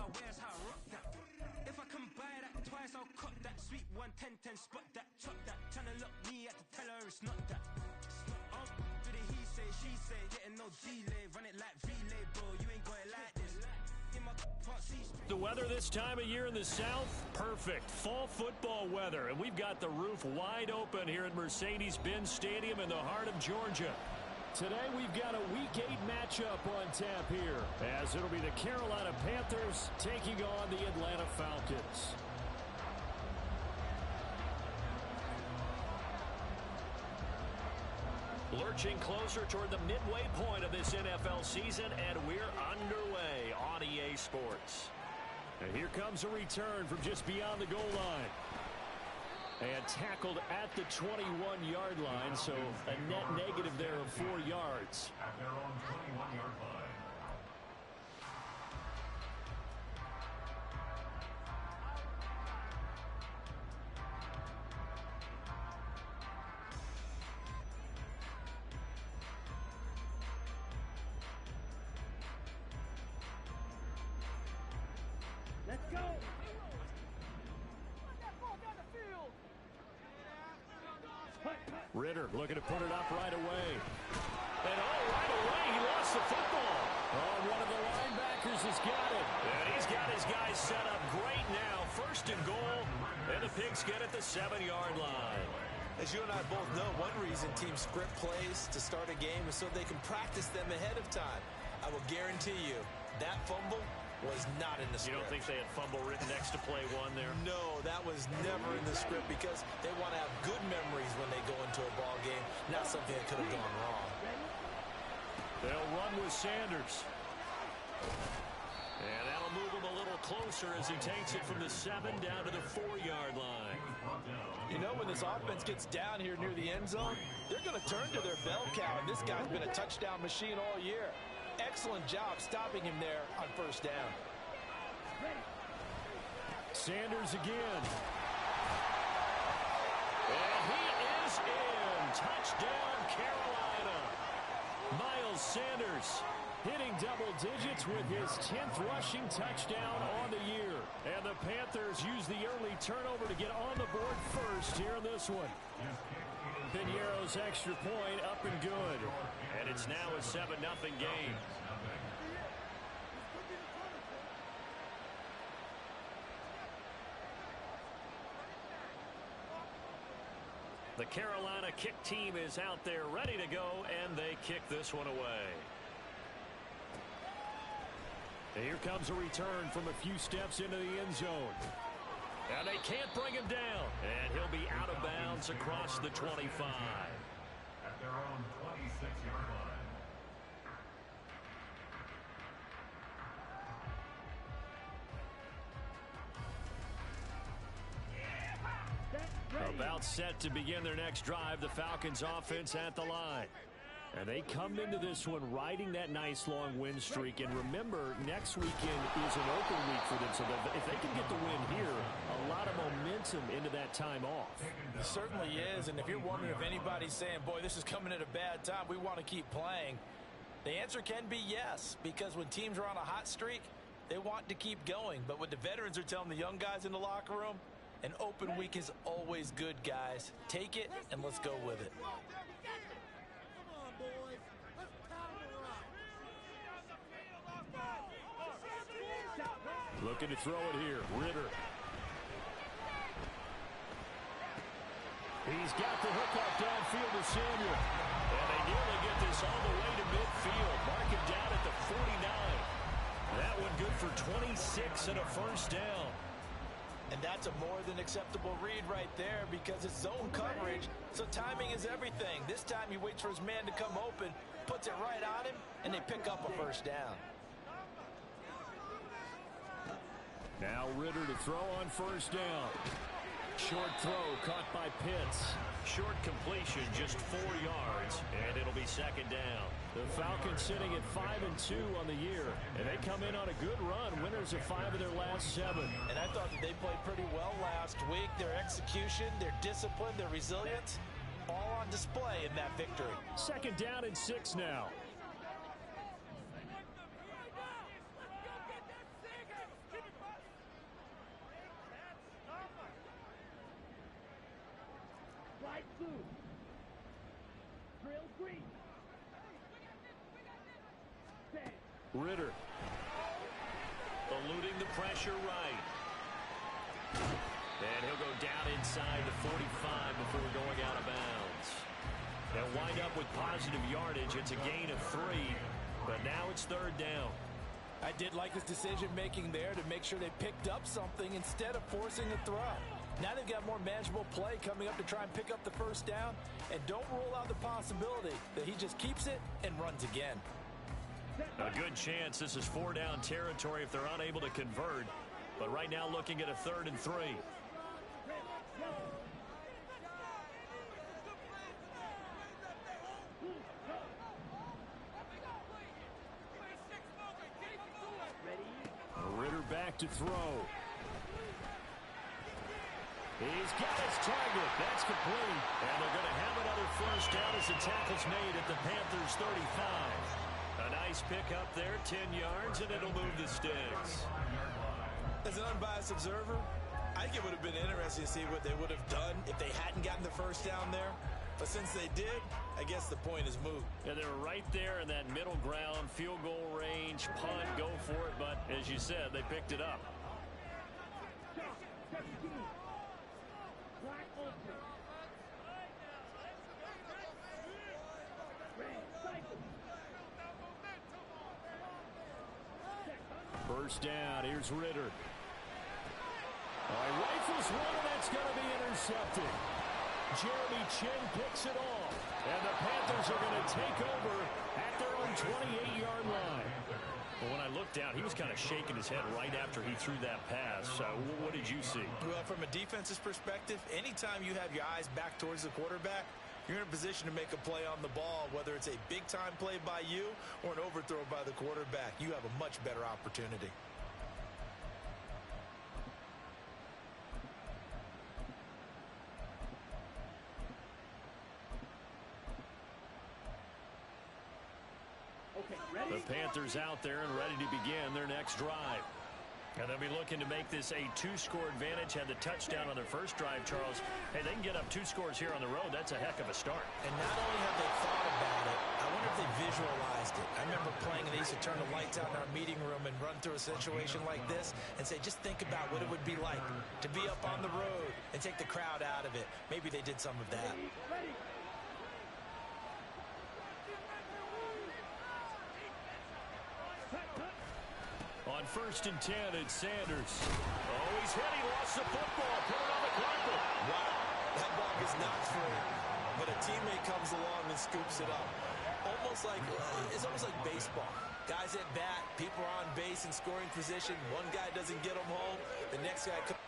I wear is how I rock that. If I can buy that twice, I'll cut that. Sweet 110, spot that, chop that. Tryna lock me, I have to tell her it's not that. Do the he say, she say, getting no delay. Run it like relay, bro, you ain't got it like this. The weather this time of year in the South, perfect. Fall football weather, and we've got the roof wide open here at Mercedes-Benz Stadium in the heart of Georgia. Today we've got a Week 8 matchup on tap here, as it'll be the Carolina Panthers taking on the Atlanta Falcons. Lurching closer toward the midway point of this NFL season, and we're underway on EA Sports. And here comes a return from just beyond the goal line. And tackled at the 21-yard line, so a net negative there of 4 yards. At their own 21-yard line. Let's go! Ritter looking to put it up right away. And right away, he lost the football. One of the linebackers has got it. And he's got his guys set up great now. First and goal, and the Pigskin at the 7-yard line. As you and I both know, one reason teams script plays to start a game is so they can practice them ahead of time. I will guarantee you that fumble was not in the script. You don't think they had fumble written next to play one there? No, that was never in the script because they want to have good memories when they go into a ball game, not something that could have gone wrong. They'll run with Sanders. And that'll move him a little closer as he takes it from the 7 down to the 4-yard line. You know, when this offense gets down here near the end zone, they're going to turn to their bell cow, and this guy's been a touchdown machine all year. Excellent job stopping him there on first down. Sanders again. And he is in. Touchdown, Carolina. Miles Sanders hitting double digits with his 10th rushing touchdown on the year. And the Panthers use the early turnover to get on the board first here in this one. Piñeiro's extra point up and good. And it's now a 7-0 game. The Carolina kick team is out there ready to go, and they kick this one away. And here comes a return from a few steps into the end zone. And they can't bring him down. And he'll be out of bounds across the 25. At their own 26-yard line. About set to begin their next drive, the Falcons offense at the line. And they come into this one riding that nice long win streak. And remember, next weekend is an open week for them. So that if they can get the win here, a lot of momentum into that time off. It certainly is. And if you're wondering if anybody's saying, boy, this is coming at a bad time, we want to keep playing, the answer can be yes. Because when teams are on a hot streak, they want to keep going. But what the veterans are telling the young guys in the locker room, an open week is always good, guys. Take it and let's go with it. Looking to throw it here. Ritter. He's got the hook up downfield to Samuel. And they nearly get this all the way to midfield. Mark him down at the 49. That one good for 26 and a first down. And that's a more than acceptable read right there because it's zone coverage, so timing is everything. This time he waits for his man to come open, puts it right on him, and they pick up a first down. Now Ritter to throw on first down. Short throw caught by Pitts. Short completion, just 4 yards, and it'll be second down. The Falcons sitting at 5-2 on the year, and they come in on a good run, winners of 5 of their last 7. And I thought that they played pretty well last week. Their execution, their discipline, their resilience, all on display in that victory. Second down and 6 now. Ritter. Eluding the pressure right. And he'll go down inside the 45 before going out of bounds. They'll wind up with positive yardage. It's a gain of 3, but now it's third down. I did like his decision-making there to make sure they picked up something instead of forcing a throw. Now they've got more manageable play coming up to try and pick up the first down, and don't rule out the possibility that he just keeps it and runs again. A good chance this is 4-down territory if they're unable to convert, but right now looking at a 3rd and 3. Ritter back to throw. He's got his target. That's complete. And they're going to have another first down as the tackle's made at the Panthers' 35. A nice pickup there, 10 yards, and it'll move the sticks. As an unbiased observer, I think it would have been interesting to see what they would have done if they hadn't gotten the first down there. But since they did, I guess the point is moot. Yeah, they were right there in that middle ground, field goal range, punt, go for it. But as you said, they picked it up. First down, here's Ritter. Rifles one, and that's going to be intercepted. Jeremy Chinn picks it off. And the Panthers are going to take over at their own 28-yard line. But when I looked down, he was kind of shaking his head right after he threw that pass. What did you see? Well, from a defense's perspective, anytime you have your eyes back towards the quarterback, you're in a position to make a play on the ball, whether it's a big-time play by you or an overthrow by the quarterback. You have a much better opportunity. The Panthers out there and ready to begin their next drive. And they'll be looking to make this a 2-score advantage. Had the touchdown on their first drive, Charles. Hey, they can get up 2 scores here on the road. That's a heck of a start. And not only have they thought about it, I wonder if they visualized it. I remember playing and they used to turn the lights out in our meeting room and run through a situation like this and say, just think about what it would be like to be up on the road and take the crowd out of it. Maybe they did some of that. On 1st and 10, it's Sanders. Oh, he's hit. He lost the football. Put it on the carpet. Wow, that ball gets knocked free. But a teammate comes along and scoops it up. It's almost like baseball. Guys at bat, people are on base in scoring position. One guy doesn't get them home. The next guy comes.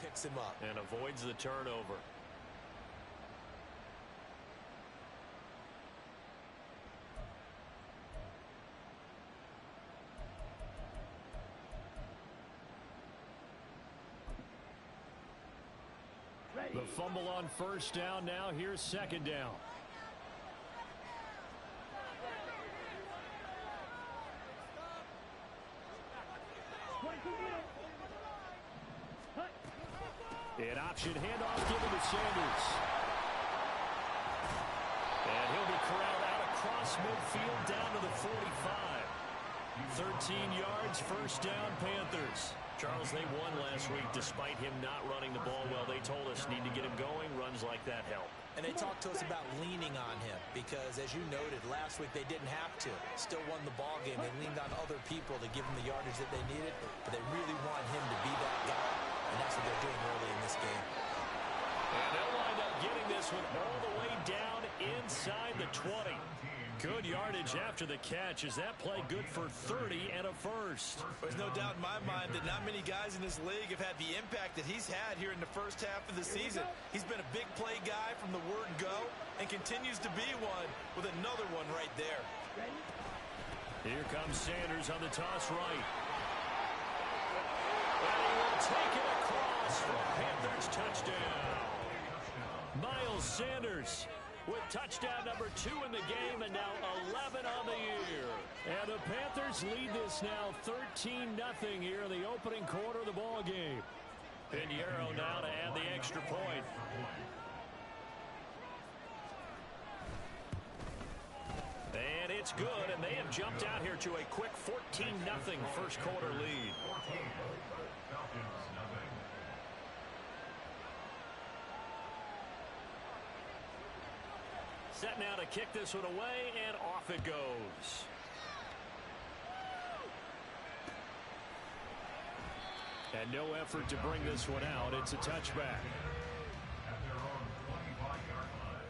Picks him up. And avoids the turnover. The fumble on 1st down. Now here's 2nd down. An option handoff given to Sanders. And he'll be corralled out across midfield down to the 45. 13 yards, 1st down, Panthers. Charles, they won last week despite him not running the ball well. They told us need to get him going. Runs like that help. And they talked to us about leaning on him because, as you noted, last week they didn't have to. Still won the ball game. They leaned on other people to give them the yardage that they needed, but they really want him to be that guy, and that's what they're doing early in this game. And they'll wind up getting this one all the way down inside the 20. Good yardage after the catch. Is that play good for 30 and a first? There's no doubt in my mind that not many guys in this league have had the impact that he's had here in the first half of the season. He's been a big play guy from the word go and continues to be one with another one right there. Here comes Sanders on the toss right. And he will take it across for a Panthers touchdown. Miles Sanders with touchdown number 2 in the game, and now 11 on the year. And the Panthers lead this now 13-0 here in the opening quarter of the ball game. Pinheiro now to add the extra point. And it's good, and they have jumped out here to a quick 14-0 first quarter lead. Set now to kick this one away, and off it goes. And no effort to bring this one out. It's a touchback. At their own 25-yard line.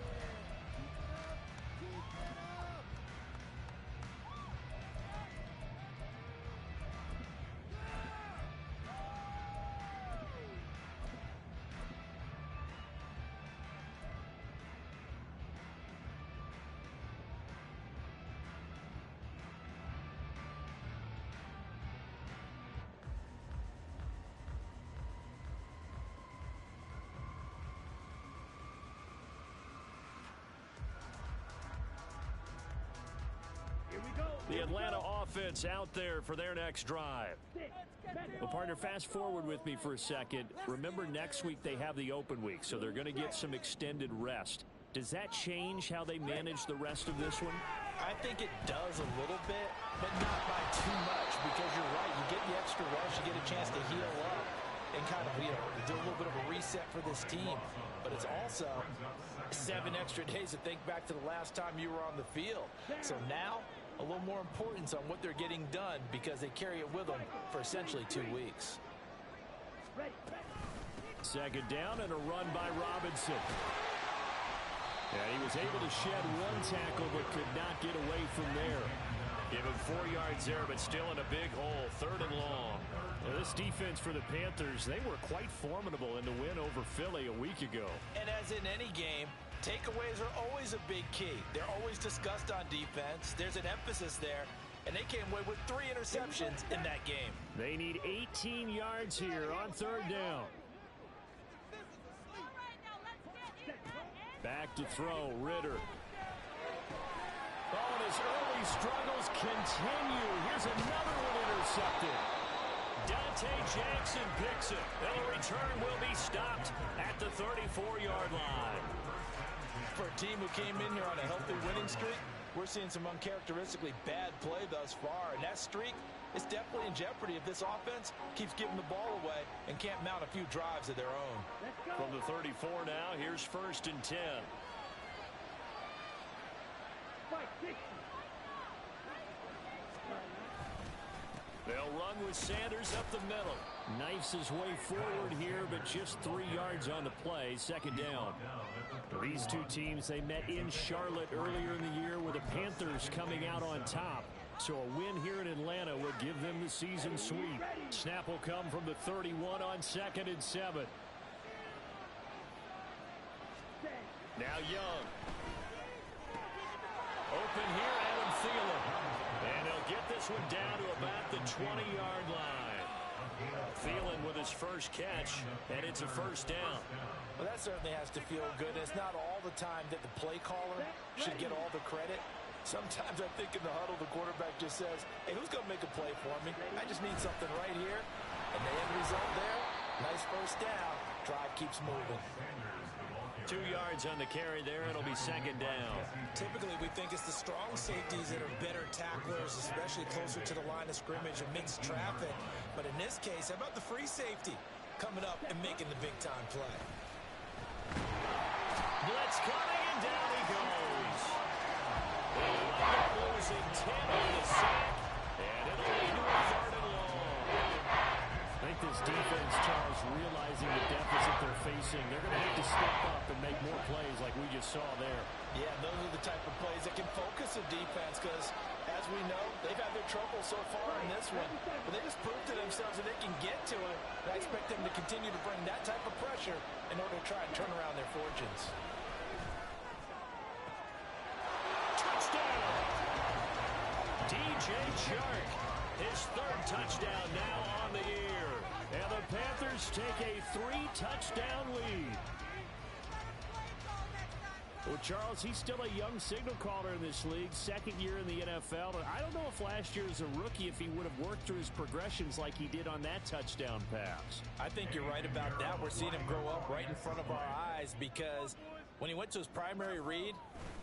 The Atlanta offense out there for their next drive. Well, partner, fast forward with me for a second. Remember, next week they have the open week, so they're going to get some extended rest. Does that change how they manage the rest of this one? I think it does a little bit, but not by too much, because you're right. You get the extra rest, you get a chance to heal up and kind of, do a little bit of a reset for this team. But it's also 7 extra days to think back to the last time you were on the field. So now, a little more importance on what they're getting done because they carry it with them for essentially 2 weeks. Second down and a run by Robinson. And he was able to shed 1 tackle but could not get away from there. Give him 4 yards there, but still in a big hole. 3rd and long. Now, this defense for the Panthers, they were quite formidable in the win over Philly a week ago. And as in any game, takeaways are always a big key. They're always discussed on defense. There's an emphasis there, and they came away with 3 interceptions in that game. They need 18 yards here on 3rd down. Back to throw, Ritter. Oh, and his early struggles continue. Here's another one intercepted. Dante Jackson picks it. And the return will be stopped at the 34-yard line. For a team who came in here on a healthy winning streak, we're seeing some uncharacteristically bad play thus far, and that streak is definitely in jeopardy if this offense keeps giving the ball away and can't mount a few drives of their own. From the 34 now, here's 1st and 10. They'll run with Sanders up the middle. Knifes his way forward here, but just 3 yards on the play. 2nd down. These 2 teams, they met in Charlotte earlier in the year with the Panthers coming out on top. So a win here in Atlanta would give them the season sweep. Snap will come from the 31 on 2nd and 7. Now Young. Open here, Adam Thielen. And he'll get this one down to about the 20-yard line. Thielen with his first catch, and it's a 1st down. Well, that certainly has to feel good. It's not all the time that the play caller should get all the credit. Sometimes I think in the huddle, the quarterback just says, hey, who's going to make a play for me? I just need something right here. And the end result there, nice 1st down. Drive keeps moving. 2 yards on the carry there. It'll be 2nd down. Typically, we think it's the strong safeties that are better tacklers, especially closer to the line of scrimmage amidst traffic. But in this case, how about the free safety coming up and making the big-time play? Blitz coming, and down he goes. Losing 10 on the sack, and it'll lead to a 3rd and long. I think this defense, Charles, realizing the deficit they're facing. They're going to have to step up and make more plays like we just saw there. Yeah, those are the type of plays that can focus a defense because, as we know, they've had their trouble so far in this one. But they just proved to themselves that they can get to it. And I expect them to continue to bring that type of pressure in order to try and turn around their fortunes. Touchdown! DJ Chark, his third touchdown now on the year. And the Panthers take a 3-touchdown lead. Well, Charles, he's still a young signal caller in this league, second year in the NFL. And I don't know if last year as a rookie, if he would have worked through his progressions like he did on that touchdown pass. I think you're right about that. We're seeing him grow up right in front of our eyes because when he went to his primary read,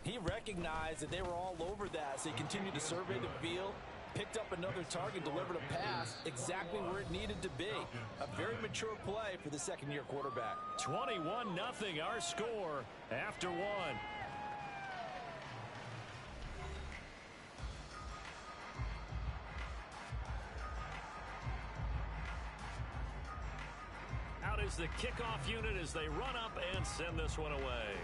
he recognized that they were all over that. So he continued to survey the field, picked up another target, delivered a pass exactly where it needed to be. A very mature play for the second-year quarterback. 21-0 our score after one. Out is the kickoff unit as they run up and send this one away.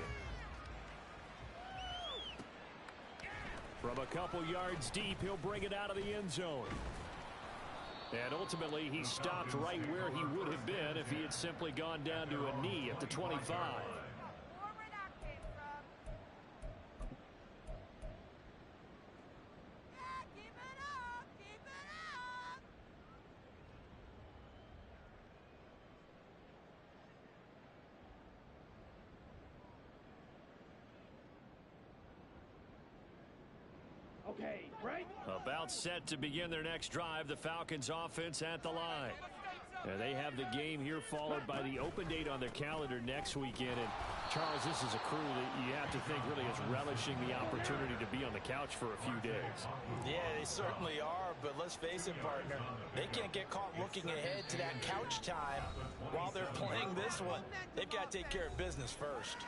From a couple yards deep, he'll bring it out of the end zone. And ultimately, he stopped right where he would have been if he had simply gone down to a knee at the 25. Okay, right? About set to begin their next drive, the Falcons offense at the line. And they have the game here followed by the open date on their calendar next weekend. And Charles, this is a crew that you have to think really is relishing the opportunity to be on the couch for a few days. Yeah, they certainly are, but let's face it, partner. They can't get caught looking ahead to that couch time while they're playing this one. They've got to take care of business first.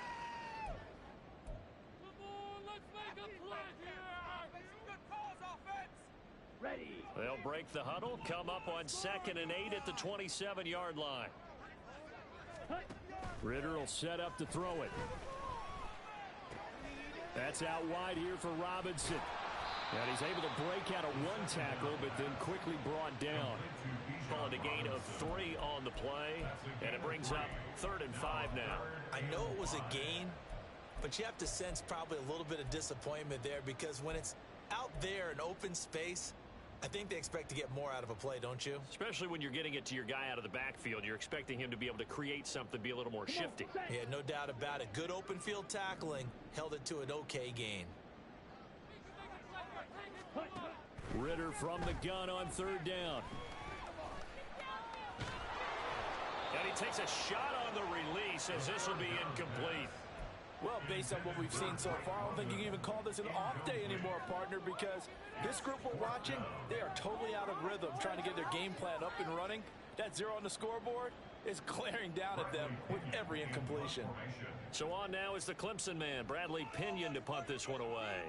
Ready. They'll break the huddle, come up on 2nd and 8 at the 27-yard line. Ritter will set up to throw it. That's out wide here for Robinson. And he's able to break out of one tackle, but then quickly brought down. Calling a gain of 3 on the play, and it brings up 3rd and 5 now. I know it was a gain, but you have to sense probably a little bit of disappointment there because when it's out there in open space, I think they expect to get more out of a play, don't you? Especially when you're getting it to your guy out of the backfield. You're expecting him to be able to create something, be a little more shifty. Yeah, no doubt about it. Good open field tackling held it to an okay gain. Ritter from the gun on 3rd down. And he takes a shot on the release as this will be incomplete. Well, based on what we've seen so far, I don't think you can even call this an off day anymore, partner, because this group we're watching, they are totally out of rhythm, trying to get their game plan up and running. That 0 on the scoreboard is glaring down at them with every incompletion. So on now is the Clemson man, Bradley Pinion, to punt this one away.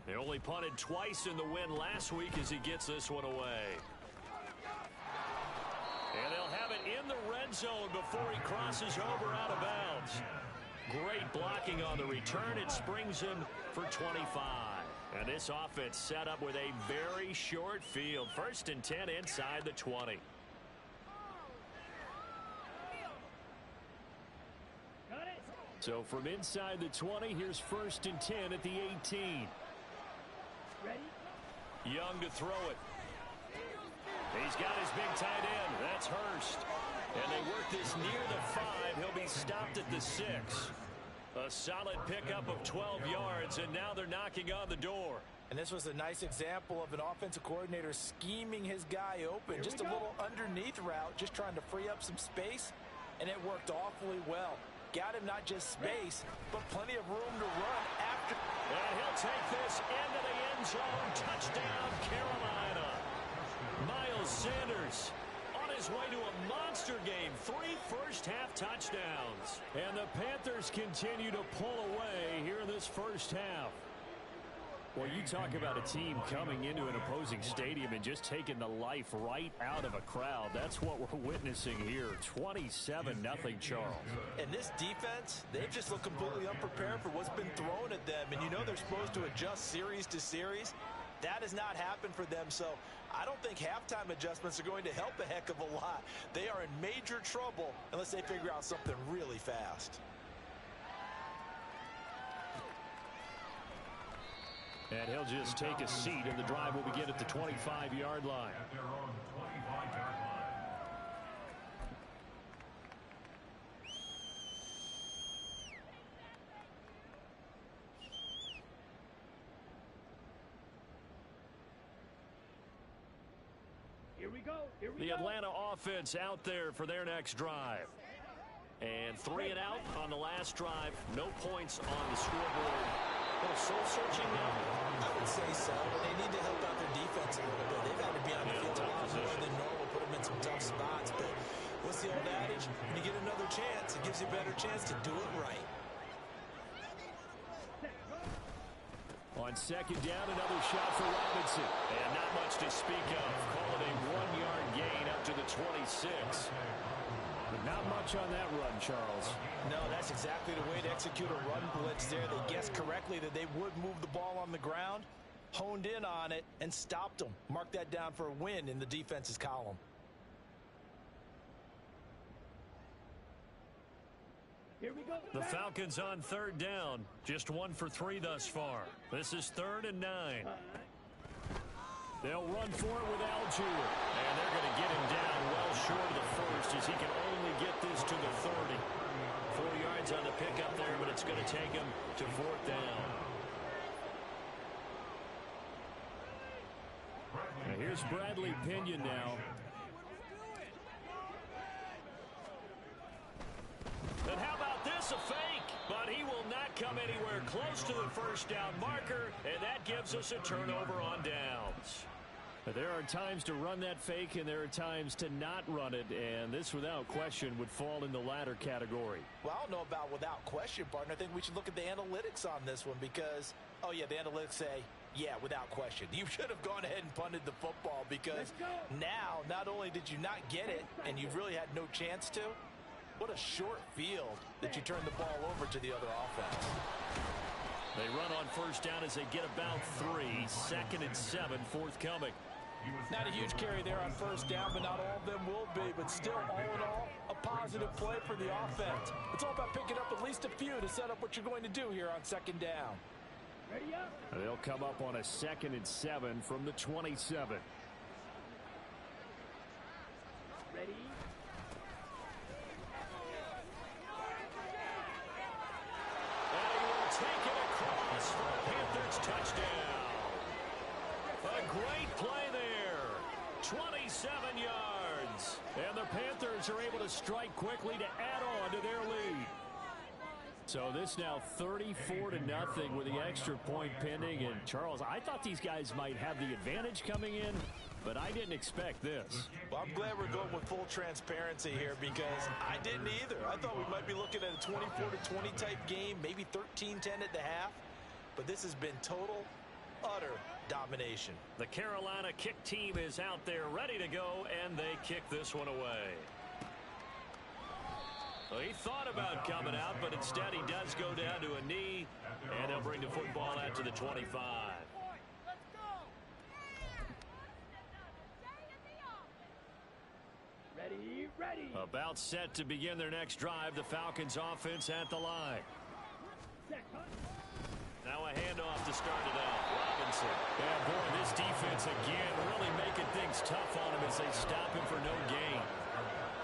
They only punted twice in the win last week as he gets this one away. And they'll have it in the red zone before he crosses over out of bounds. Great blocking on the return. It springs him for 25. And this offense set up with a very short field. 1st and 10 inside the 20. So from inside the 20, here's 1st and 10 at the 18. Ready? Young to throw it. He's got his big tight end. That's Hurst. And they work this near the 5. He'll be stopped at the 6. A solid pickup of 12 yards, and now they're knocking on the door. And this was a nice example of an offensive coordinator scheming his guy open. Just a little underneath route, just trying to free up some space, and it worked awfully well. Got him not just space, but plenty of room to run after. And he'll take this into the end zone. Touchdown, Carolina. Miles Sanders on his way to a monster game. 3 first-half touchdowns. And the Panthers continue to pull away here in this first half. Well, you talk about a team coming into an opposing stadium and just taking the life right out of a crowd. That's what we're witnessing here. 27-0, Charles. And this defense, they've just looked completely unprepared for what's been thrown at them. And you know they're supposed to adjust series to series. That has not happened for them, so I don't think halftime adjustments are going to help a heck of a lot. They are in major trouble unless they figure out something really fast. And he'll just take a seat, and the drive will begin at the 25-yard line. At their own 25-yard line. Here we go. Here we The go. Atlanta offense out there for their next drive. And 3 and out on the last drive. No points on the scoreboard. A little soul-searching now? I would say so. They need to help out their defense a little bit. They've had to be on the field a lot more than normal, put them in some tough spots. But what's the old adage? When you get another chance, it gives you a better chance to do it right. On second down, another shot for Robinson. And not much to speak of. Call it a 1-yard gain up to the 26. But not much on that run, Charles. No, that's exactly the way to execute a run blitz there. They guessed correctly that they would move the ball on the ground, honed in on it, and stopped them. Mark that down for a win in the defense's column. Here we go. The Falcons on third down. Just 1 for 3 thus far. This is 3rd and 9. They'll run for it with Algier. And they're going to get him down well short of the first as he can only get this to the 30. 4 yards on the pickup there, but it's going to take him to 4th down. Now here's Bradley Pinion now. And how about this, a fake? But he will not come anywhere close to the first down marker, and that gives us a turnover on downs. But there are times to run that fake, and there are times to not run it, and this, without question, would fall in the latter category. Well, I don't know about without question, partner. I think we should look at the analytics on this one because, oh, yeah, the analytics say, yeah, without question. You should have gone ahead and punted the football because now not only did you not get it and you really had no chance to, what a short field that you turn the ball over to the other offense. They run on first down as they get about 3. 2nd and 7 forthcoming. Not a huge carry there on first down, but not all of them will be. But still, all in all, a positive play for the offense. It's all about picking up at least a few to set up what you're going to do here on second down. Ready up. They'll come up on a 2nd and 7 from the 27. Ready. Take it across for a Panthers touchdown. A great play there. 27 yards. And the Panthers are able to strike quickly to add on to their lead. So this now 34-0 with the extra point pending. And Charles, I thought these guys might have the advantage coming in, but I didn't expect this. Well, I'm glad we're going with full transparency here because I didn't either. I thought we might be looking at a 24-20 type game, maybe 13-10 at the half. But this has been total, utter domination. The Carolina kick team is out there ready to go, and they kick this one away. So he thought about coming out, but instead he does go down to a knee, and they'll bring the football out to the 25. Ready. About set to begin their next drive, the Falcons offense at the line. Now a handoff to start it out. Robinson. And boy, this defense again really making things tough on him as they stop him for no gain.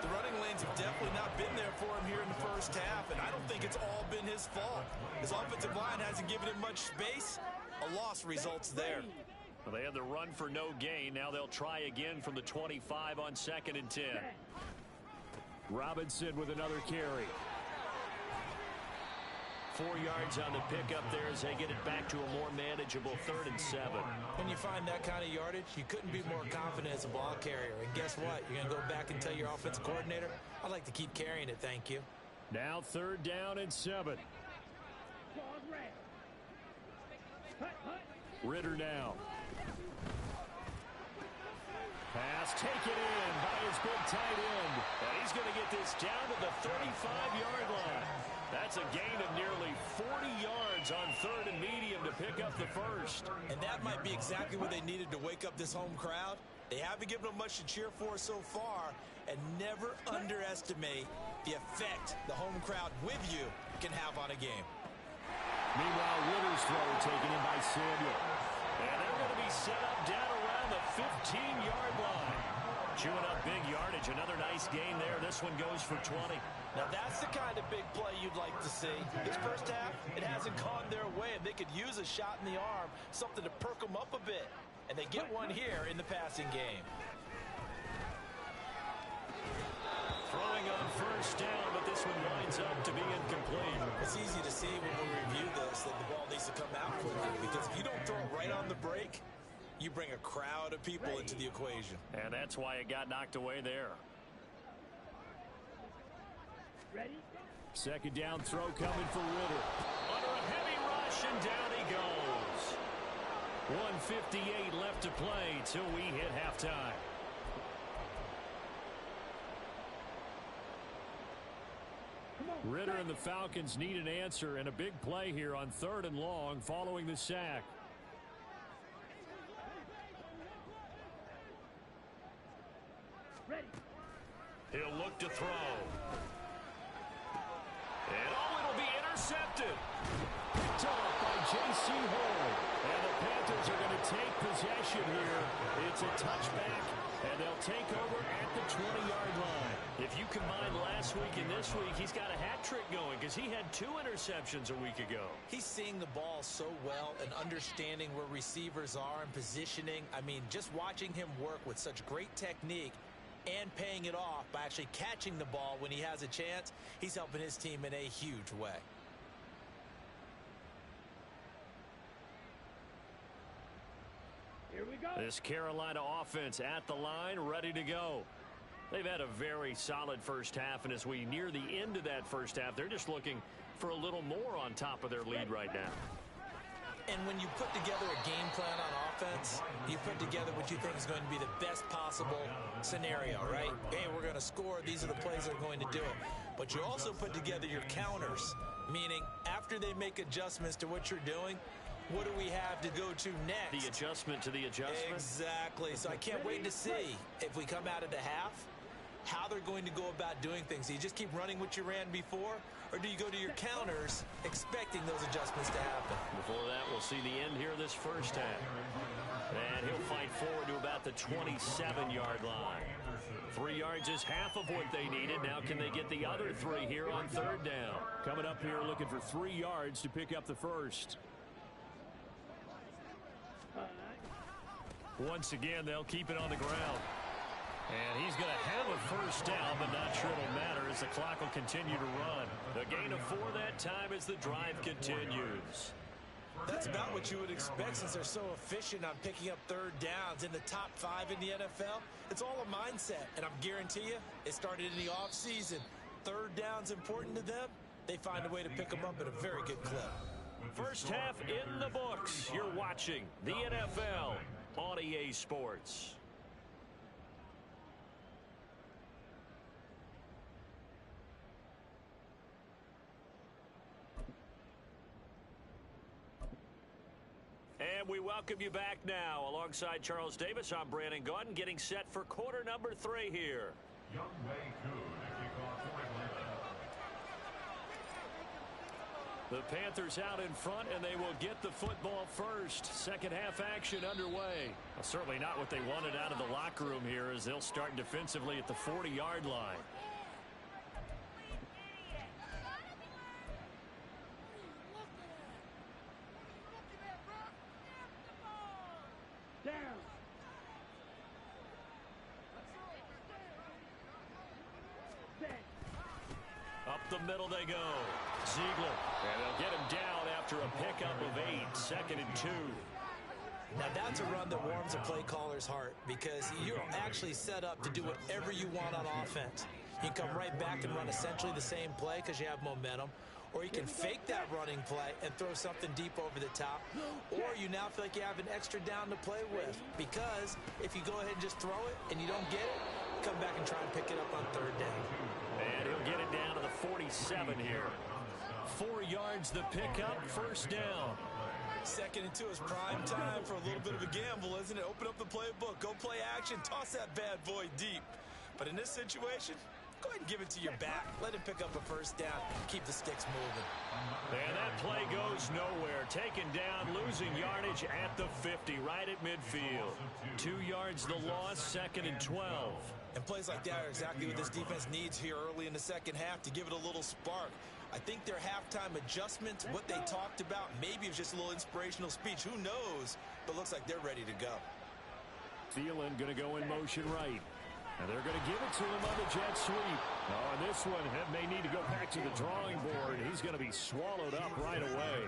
The running lanes have definitely not been there for him here in the first half, and I don't think it's all been his fault. His offensive line hasn't given him much space. A loss results there. Well, they had the run for no gain. Now they'll try again from the 25 on 2nd and 10. Robinson with another carry. 4 yards on the pickup there as they get it back to a more manageable 3rd and 7. When you find that kind of yardage, you couldn't be more confident as a ball carrier. And guess what? You're going to go back and tell your offensive coordinator, I'd like to keep carrying it, thank you. Now 3rd down and 7. Ritter now. Pass taken in by his big tight end. And he's going to get this down to the 35-yard line. That's a gain of nearly 40 yards on 3rd and medium to pick up the first. And that might be exactly what they needed to wake up this home crowd. They haven't given them much to cheer for so far, and never underestimate the effect the home crowd with you can have on a game. Meanwhile, Ritter's throw taken in by Samuel. And they're going to be set up down around the 15-yard line. Chewing up big yardage. Another nice gain there. This one goes for 20. Now, that's the kind of big play you'd like to see. This first half, it hasn't gone their way, and they could use a shot in the arm, something to perk them up a bit. And they get one here in the passing game. Throwing on first down, but this one winds up to be incomplete. It's easy to see when we review this that the ball needs to come out quickly, because if you don't throw it right on the break, you bring a crowd of people into the equation. And that's why it got knocked away there. Ready? Second down throw coming for Ritter. Under a heavy rush, and down he goes. 1:58 left to play till we hit halftime. Ritter and the Falcons need an answer, and a big play here on 3rd and long following the sack. Ready. He'll look to throw. And it'll be intercepted. Picked off by J.C. Horn. And the Panthers are going to take possession here. It's a touchback, and they'll take over at the 20-yard line. If you combine last week and this week, he's got a hat trick going because he had 2 interceptions a week ago. He's seeing the ball so well and understanding where receivers are and positioning. I mean, just watching him work with such great technique and paying it off by actually catching the ball when he has a chance, he's helping his team in a huge way. Here we go. This Carolina offense at the line, ready to go. They've had a very solid first half, and as we near the end of that first half, they're just looking for a little more on top of their lead right now. And when you put together a game plan on offense, you put together what you think is going to be the best possible scenario, right? Hey, we're going to score. These are the plays that are going to do it. But you also put together your counters, meaning after they make adjustments to what you're doing, what do we have to go to next? The adjustment to the adjustment? Exactly. So I can't wait to see if we come out of the half, how they're going to go about doing things. Do you just keep running what you ran before, or do you go to your counters expecting those adjustments to happen? Before that, we'll see the end here this first half. And he'll fight forward to about the 27-yard line. 3 yards is half of what they needed. Now can they get the other 3 here on 3rd down? Coming up here looking for 3 yards to pick up the first. Once again, they'll keep it on the ground. And he's going to have a first down, but not sure it'll matter as the clock will continue to run. A gain of 4 that time as the drive continues. That's about what you would expect since they're so efficient on picking up 3rd downs in the top 5 in the NFL. It's all a mindset, and I guarantee you, it started in the offseason. 3rd down's important to them. They find a way to pick them up at a very good clip. First half in the books. You're watching the NFL on EA Sports. And we welcome you back now. Alongside Charles Davis, I'm Brandon Gaudin, getting set for quarter number 3 here. Young Wei Koo to kick off for Atlanta. The Panthers out in front, and they will get the football first. Second half action underway. Well, certainly not what they wanted out of the locker room here, as they'll start defensively at the 40-yard line. Down. Set. Up the middle they go. Ziegler. And they'll get him down after a pickup of 8. 2nd and 2. Now, that's a run that warms a play caller's heart because you're actually set up to do whatever you want on offense. You can come right back and run essentially the same play because you have momentum, or you can fake that running play and throw something deep over the top, or you now feel like you have an extra down to play with, because if you go ahead and just throw it and you don't get it, come back and try and pick it up on third down. And he'll get it down to the 47 here. 4 yards the pickup, first down. 2nd and 2 is prime time for a little bit of a gamble, isn't it? Open up the playbook, go play action, toss that bad boy deep. But in this situation, go ahead and give it to your back. Let him pick up a first down. Keep the sticks moving. And that play goes nowhere. Taken down, losing yardage at the 50, right at midfield. 2 yards the loss, 2nd and 12. And plays like that are exactly what this defense needs here early in the second half to give it a little spark. I think their halftime adjustments, what they talked about, maybe it's just a little inspirational speech. Who knows? But looks like they're ready to go. Thielen going to go in motion right. And they're going to give it to him on the jet sweep. Oh, and this one may need to go back to the drawing board. He's going to be swallowed up right away.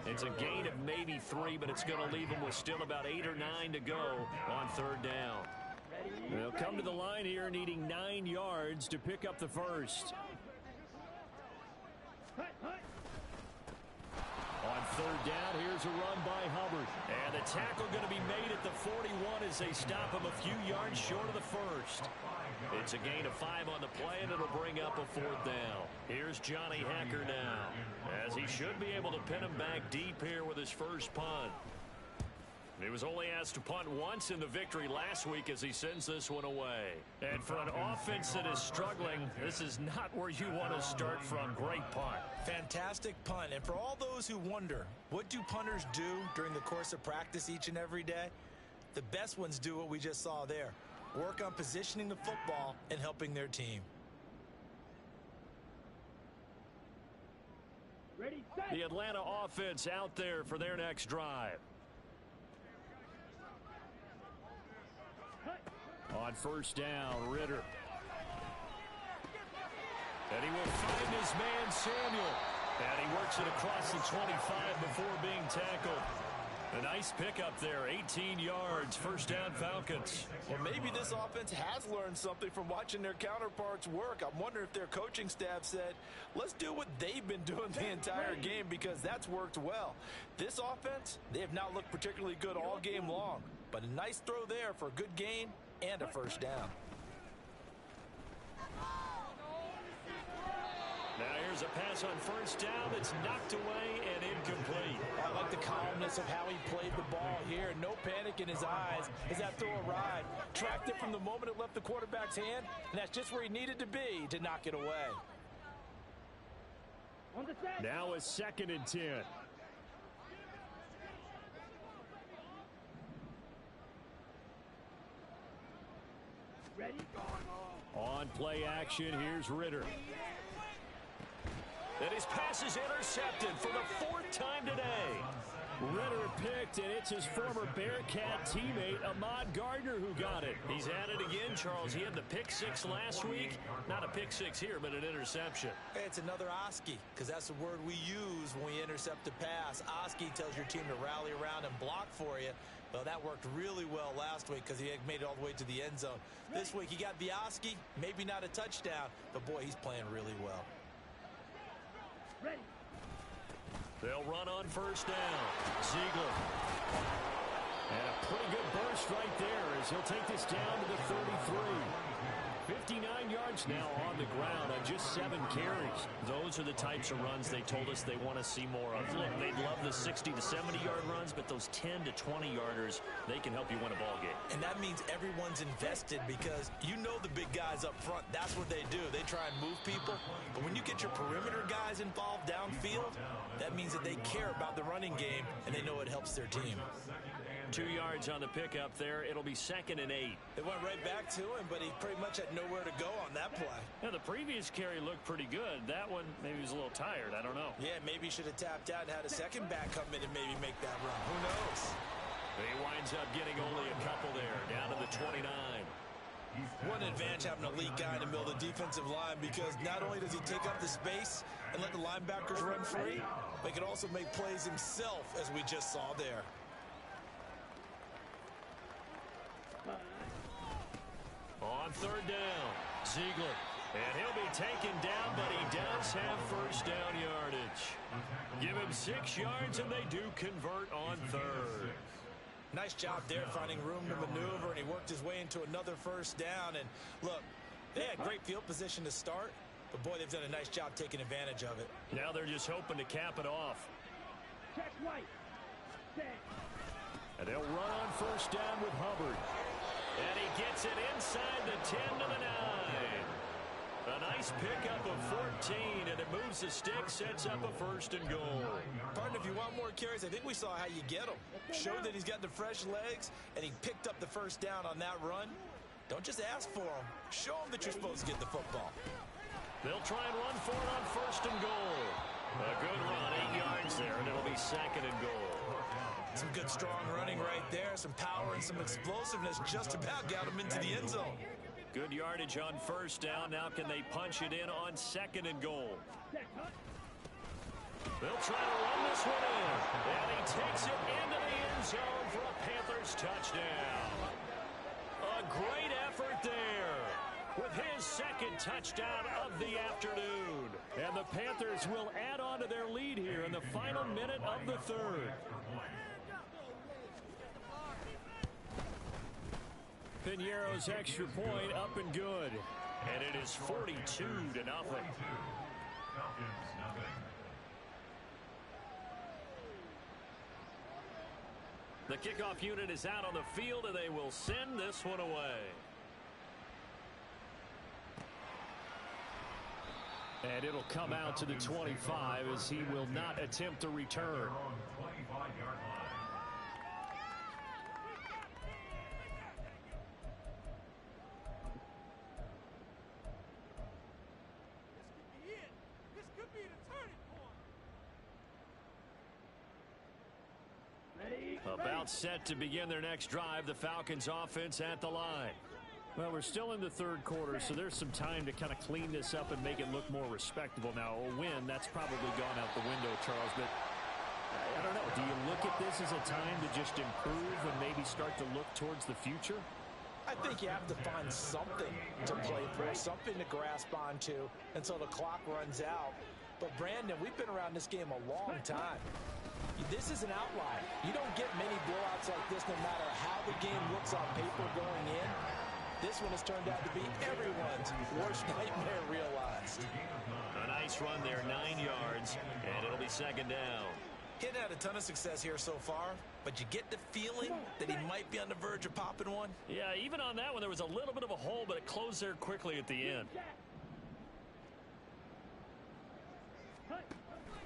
It's a gain of maybe 3, but it's going to leave him with still about 8 or 9 to go on third down. They'll come to the line here needing 9 yards to pick up the first. On third down, here's a run by Hubbard. And the tackle going to be made at the 41 as they stop him a few yards short of the first. It's a gain of 5 on the play, and it'll bring up a 4th down. Here's Johnny Hekker now, as he should be able to pin him back deep here with his first punt. He was only asked to punt once in the victory last week as he sends this one away. And for an offense that is struggling, this is not where you want to start from. Great punt. Fantastic punt. And for all those who wonder, what do punters do during the course of practice each and every day? The best ones do what we just saw there. Work on positioning the football and helping their team. Ready, set. The Atlanta offense out there for their next drive. On first down, Ritter. And he will find his man, Samuel. And he works it across the 25 before being tackled. A nice pickup there, 18 yards, first down Falcons. Well, maybe this offense has learned something from watching their counterparts work. I'm wondering if their coaching staff said, let's do what they've been doing the entire game, because that's worked well. This offense, they have not looked particularly good all game long. But a nice throw there for a good gain and a first down. Now here's a pass on first down that's knocked away and incomplete. I like the calmness of how he played the ball here. No panic in his eyes as that throw arrived. Tracked it from the moment it left the quarterback's hand, and that's just where he needed to be to knock it away. On the set. Now a 2nd and 10. Ready, On play action, here's Ritter. And his pass is intercepted for the 4th time today. Ritter picked, and it's his former Bearcat teammate, Ahmad Gardner, who got it. He's at it again, Charles. He had the pick 6 last week. Not a pick 6 here, but an interception. Hey, it's another Oski, because that's the word we use when we intercept a pass. Oski tells your team to rally around and block for you. Well, that worked really well last week because he had made it all the way to the end zone. This week, he got the Oski, maybe not a touchdown, but boy, he's playing really well. ready. They'll run on first down. Ziegler. And a pretty good burst right there as he'll take this down to the 33. 59 yards now on the ground on just 7 carries. Those are the types of runs they told us they want to see more of. Look, they'd love the 60 to 70-yard runs, but those 10 to 20-yarders, they can help you win a ball game. And that means everyone's invested because you know the big guys up front. That's what they do. They try and move people. But when you get your perimeter guys involved downfield, that means that they care about the running game and they know it helps their team. 2 yards on the pickup there. It'll be 2nd and 8. They went right back to him, but he pretty much had nowhere to go on that play. Now, the previous carry looked pretty good. That one, maybe he was a little tired. I don't know. Yeah, maybe he should have tapped out and had a second back come in and maybe make that run. Who knows? He winds up getting only a couple there, down to the 29. What an advantage having a elite guy in the middle of the defensive line, because not only does he take up the space and let the linebackers run free, but he can also make plays himself, as we just saw there. On third down, Ziegler. And he'll be taken down, but he does have first down yardage. Give him 6 yards, and they do convert on third. Nice job there finding room to maneuver, and he worked his way into another first down. And look, they had great field position to start, but boy, they've done a nice job taking advantage of it. Now they're just hoping to cap it off. Check right. Set. And they'll run on first down with Hubbard. And he gets it inside the 10 to the 9. A nice pickup of 14, and it moves the stick, sets up a first and goal. Partner, if you want more carries, I think we saw how you get them. Showed that he's got the fresh legs, and he picked up the first down on that run. Don't just ask for them. Show them that you're supposed to get the football. They'll try and run for it on first and goal. A good run, 8 yards there, and it'll be second and goal. Some good, strong running right there. Some power and some explosiveness just about got him into the end zone. Good yardage on first down. Now can they punch it in on second and goal? They'll try to run this one in. And he takes it into the end zone for a Panthers touchdown. A great effort there with his second touchdown of the afternoon. And the Panthers will add on to their lead here in the final minute of the third. Piñeiro's extra point up and good. And it is 42-0. The kickoff unit is out on the field, and they will send this one away. And it'll come out to the 25 as he will not attempt a return. About set to begin their next drive, the Falcons offense at the line. Well, we're still in the third quarter, so there's some time to kind of clean this up and make it look more respectable. Now, a win, that's probably gone out the window, Charles, but I don't know. Do you look at this as a time to just improve and maybe start to look towards the future? I think you have to find something to play for, something to grasp onto until the clock runs out. But, Brandon, we've been around this game a long time. This is an outlier. You don't get many blowouts like this no matter how the game looks on paper going in. This one has turned out to be everyone's worst nightmare realized. A nice run there, 9 yards, and it'll be second down. He hadn't had a ton of success here so far, but you get the feeling that he might be on the verge of popping one. Yeah, even on that one, there was a little bit of a hole, but it closed there quickly at the end.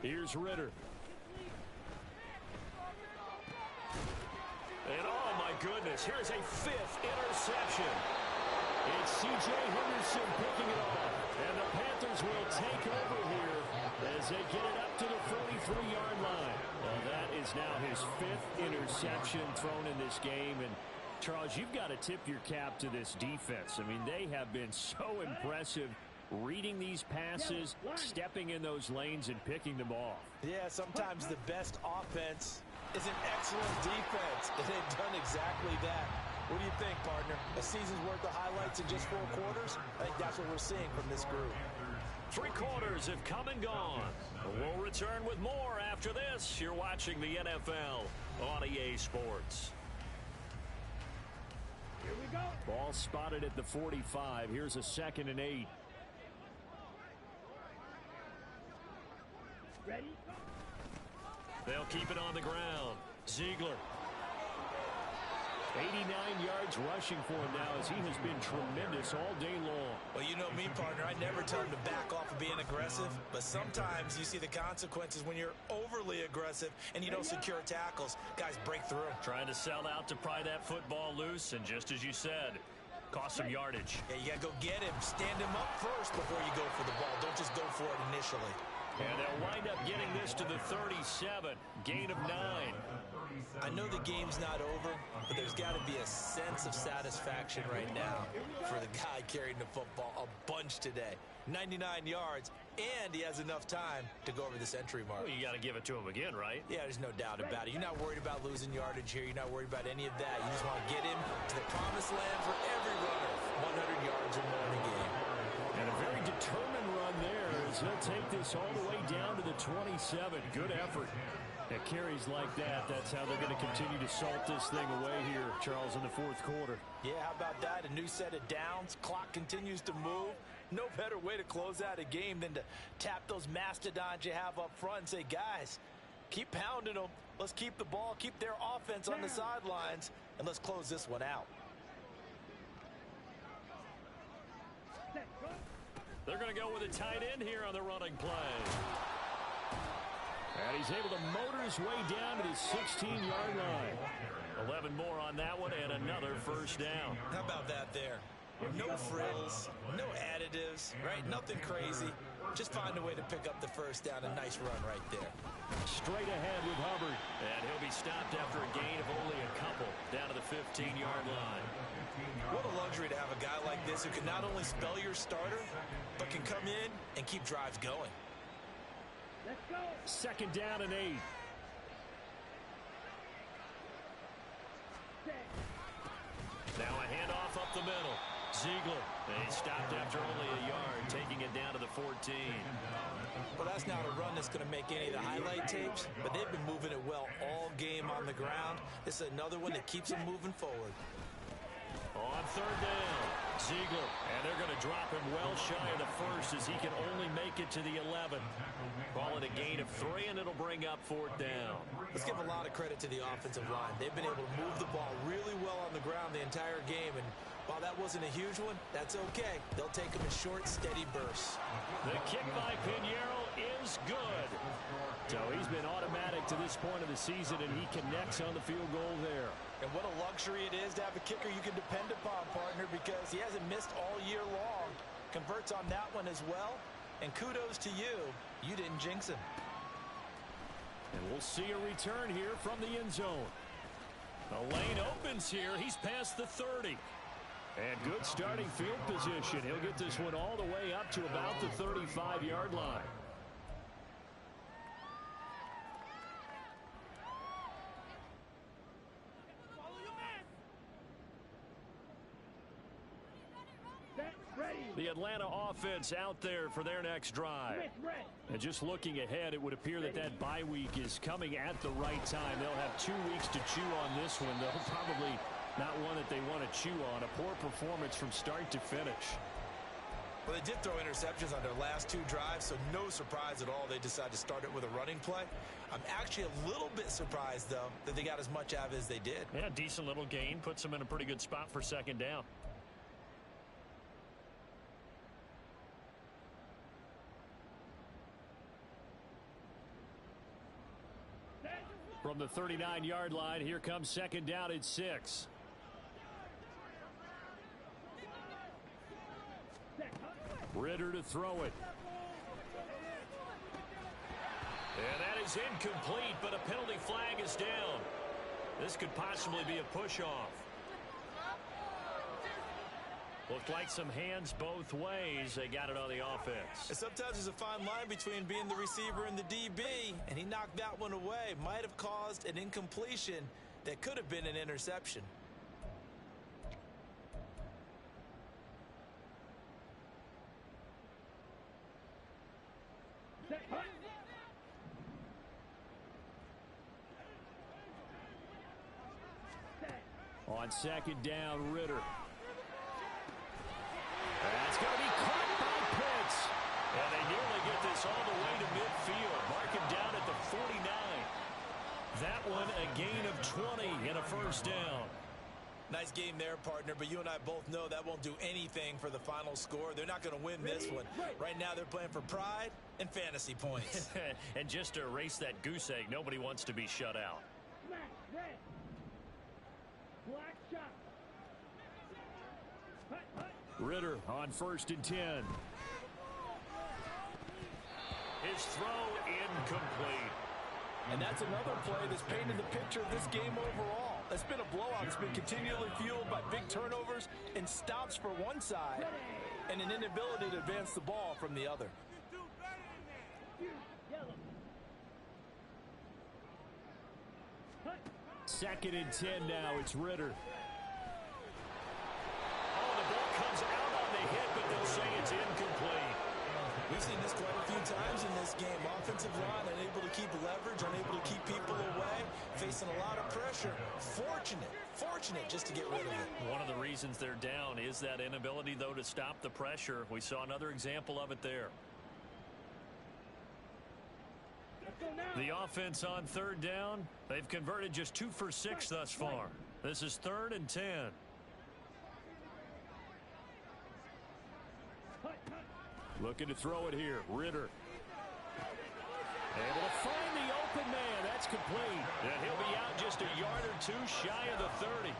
Here's Ritter. And oh my goodness, here's a 5th interception. It's C.J. Henderson picking it off. And the Panthers will take over here as they get it up to the 43-yard line. Well, that is now his 5th interception thrown in this game. And Charles, you've got to tip your cap to this defense. I mean, they have been so impressive reading these passes, stepping in those lanes, and picking them off. Yeah, sometimes the best offense is an excellent defense, and they've done exactly that. What do you think, partner? A season's worth of highlights in just 4 quarters? I think that's what we're seeing from this group. 3 quarters have come and gone. We'll return with more after this. You're watching the NFL on EA Sports. Here we go. Ball spotted at the 45. Here's a 2nd and 8. Ready? They'll keep it on the ground. Ziegler. 89 yards rushing for him now as he has been tremendous all day long. Well, you know me, partner. I never tell him to back off of being aggressive, but sometimes you see the consequences when you're overly aggressive and you don't secure tackles. Guys break through. Trying to sell out to pry that football loose, and just as you said, cost some yardage. Yeah, you got to go get him. Stand him up first before you go for the ball. Don't just go for it initially. And they'll wind up getting this to the 37. Gain of 9. I know the game's not over, but there's got to be a sense of satisfaction right now for the guy carrying the football a bunch today. 99 yards, and he has enough time to go over this entry mark. Well, you got to give it to him again, right? Yeah, there's no doubt about it. You're not worried about losing yardage here. You're not worried about any of that. You just want to get him to the promised land for every runner. 100 yards or more in a game. And a very determined run there as he'll take this all the way down to the 27. Good effort. At carries like that, that's how they're going to continue to salt this thing away here, Charles, in the fourth quarter. Yeah, how about that? A new set of downs. Clock continues to move. No better way to close out a game than to tap those mastodons you have up front and say, guys, keep pounding them. Let's keep the ball, keep their offense on the sidelines, and let's close this one out. They're going to go with a tight end here on the running play. And he's able to motor his way down to the 16-yard line. 11 more on that one and another first down. How about that there? No frills, no additives, right? Nothing crazy. Just find a way to pick up the first down. A nice run right there. Straight ahead with Hubbard. And he'll be stopped after a gain of only a couple down to the 15-yard line. What a luxury to have a guy like this who can not only spell your starter, but can come in and keep drives going. Let's go. Second down and 8. Now a handoff up the middle. Ziegler. He stopped after only a yard, taking it down to the 14. Well, that's not a run that's going to make any of the highlight tapes, but they've been moving it well all game on the ground. This is another one that keeps them moving forward. On third down, Ziegler. And they're going to drop him well shy of the first as he can only make it to the 11. Call it a gain of 3, and it'll bring up fourth down. Let's give a lot of credit to the offensive line. They've been able to move the ball really well on the ground the entire game, and while that wasn't a huge one, that's okay. They'll take them in short, steady bursts. The kick by Pinheiro is good. So he's been automatic to this point of the season, and he connects on the field goal there. And what a luxury it is to have a kicker you can depend upon, partner, because he hasn't missed all year long. Converts on that one as well. And kudos to you. You didn't jinx him. And we'll see a return here from the end zone. The lane opens here. He's past the 30. And good starting field position. He'll get this one all the way up to about the 35-yard line. The Atlanta offense out there for their next drive. And just looking ahead, it would appear that that bye week is coming at the right time. They'll have 2 weeks to chew on this one, though. Probably not one that they want to chew on. A poor performance from start to finish. Well, they did throw interceptions on their last 2 drives, so no surprise at all they decided to start it with a running play. I'm actually a little bit surprised, though, that they got as much out of it as they did. Yeah, decent little gain. Puts them in a pretty good spot for second down. From the 39-yard line, here comes second down at 6. Ritter to throw it. And that is incomplete, but a penalty flag is down. This could possibly be a push-off. Looked like some hands both ways. They got it on the offense. And sometimes there's a fine line between being the receiver and the DB, and he knocked that one away. Might have caused an incompletion that could have been an interception. On second down, Ritter. That's going to be caught by Pitts. And they nearly get this all the way to midfield. Mark him down at the 49. That one a gain of 20 and a first down. Nice game there, partner, but you and I both know that won't do anything for the final score. They're not going to win this one. Right now they're playing for pride and fantasy points. And just to erase that goose egg, nobody wants to be shut out. Ritter on 1st and 10. His throw incomplete. And that's another play that's painted the picture of this game overall. It's been a blowout. It's been continually fueled by big turnovers and stops for one side and an inability to advance the ball from the other. Second and 10 now. It's Ritter. Oh, the ball comes out on the hit, but they'll say it's incomplete. We've seen this quite a few times in this game. Offensive line unable to keep leverage, unable to keep people away, facing a lot of pressure. Fortunate just to get rid of it. One of the reasons they're down is that inability, though, to stop the pressure. We saw another example of it there. The offense on third down, they've converted just 2 for 6 thus far. This is 3rd and 10. Looking to throw it here. Ritter. Able to find the open man. That's complete. And he'll be out just a yard or 2 shy of the 30.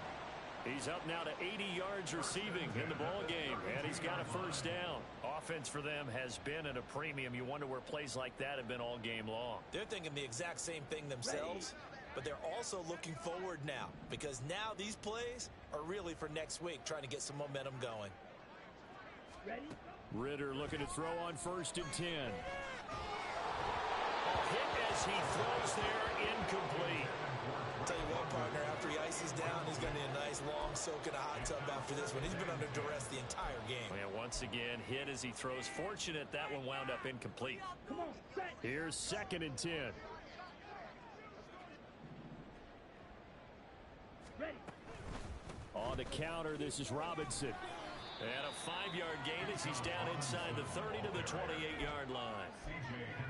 He's up now to 80 yards receiving in the ball game, and he's got a first down. Offense for them has been at a premium. You wonder where plays like that have been all game long. They're thinking the exact same thing themselves, but they're also looking forward now, because now these plays are really for next week, trying to get some momentum going. Ritter looking to throw on 1st and 10. Hit as he throws there, incomplete. I'll tell you what, partner, after he ices down, he's going to need a nice long soak in a hot tub after this one. He's been under duress the entire game. And once again, hit as he throws. Fortunate that one wound up incomplete. Here's 2nd and 10. On the counter, this is Robinson. And a 5-yard gain as he's down inside the 30 to the 28-yard line.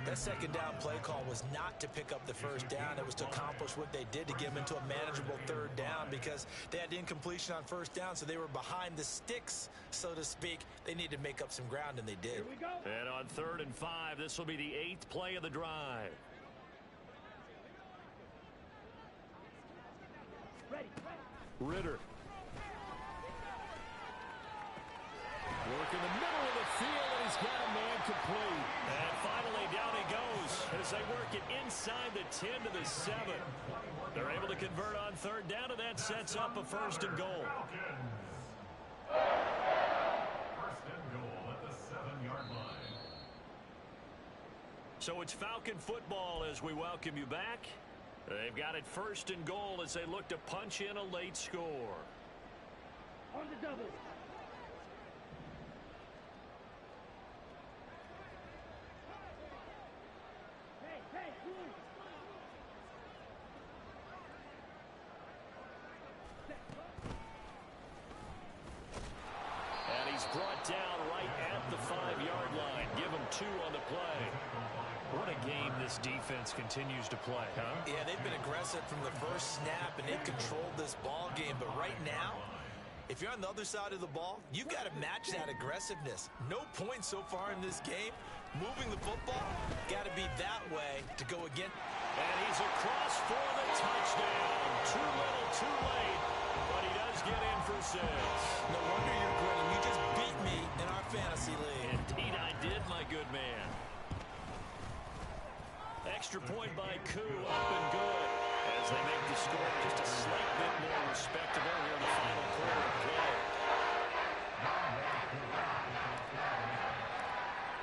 That second down play call was not to pick up the first down. It was to accomplish what they did to get them into a manageable 3rd down, because they had incompletion on 1st down, so they were behind the sticks, so to speak. They needed to make up some ground, and they did. And on 3rd and 5, this will be the 8th play of the drive. Ritter. Work in the middle of the field, and he's got a man complete. And finally, down he goes as they work it inside the 10 to the 7. They're able to convert on 3rd down, and that sets up a 1st and goal. First and goal at the 7-yard line. So it's Falcon football as we welcome you back. They've got it 1st and goal as they look to punch in a late score. On the double. And he's brought down right at the 5-yard line. Give him 2 on the play. What a game this defense continues to play, huh? Yeah, they've been aggressive from the first snap, and they've controlled this ball game. But right now, if you're on the other side of the ball, you've got to match that aggressiveness. No points so far in this game. Moving the football, got to be that way to go again. And he's across for the touchdown. Too little, too late, but he does get in for 6. No wonder you're grinning. You just beat me in our fantasy league. Indeed I did, my good man. Extra point by Koo, up and good. As they make the score just a slight bit more respectable here in the final quarter of play.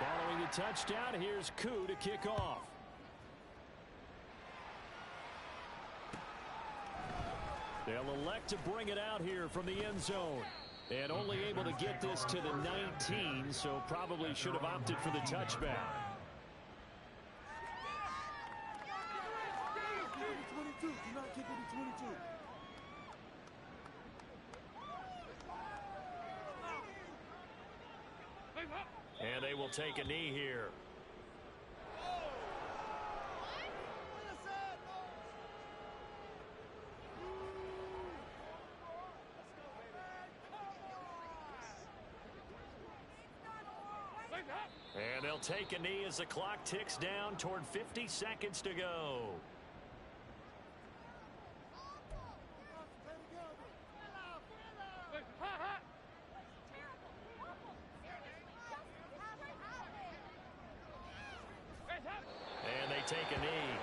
Following the touchdown, here's Koo to kick off. They'll elect to bring it out here from the end zone. And only able to get this to the 19, so probably should have opted for the touchback. And they will take a knee here. And they'll take a knee as the clock ticks down toward 50 seconds to go. And they take a knee.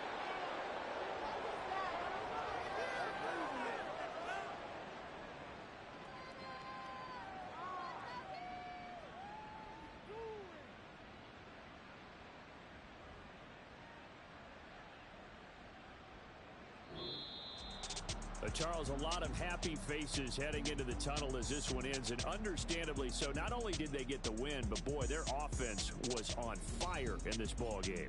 Charles, a lot of happy faces heading into the tunnel as this one ends, and understandably so. Not only did they get the win, but boy, their offense was on fire in this ball game.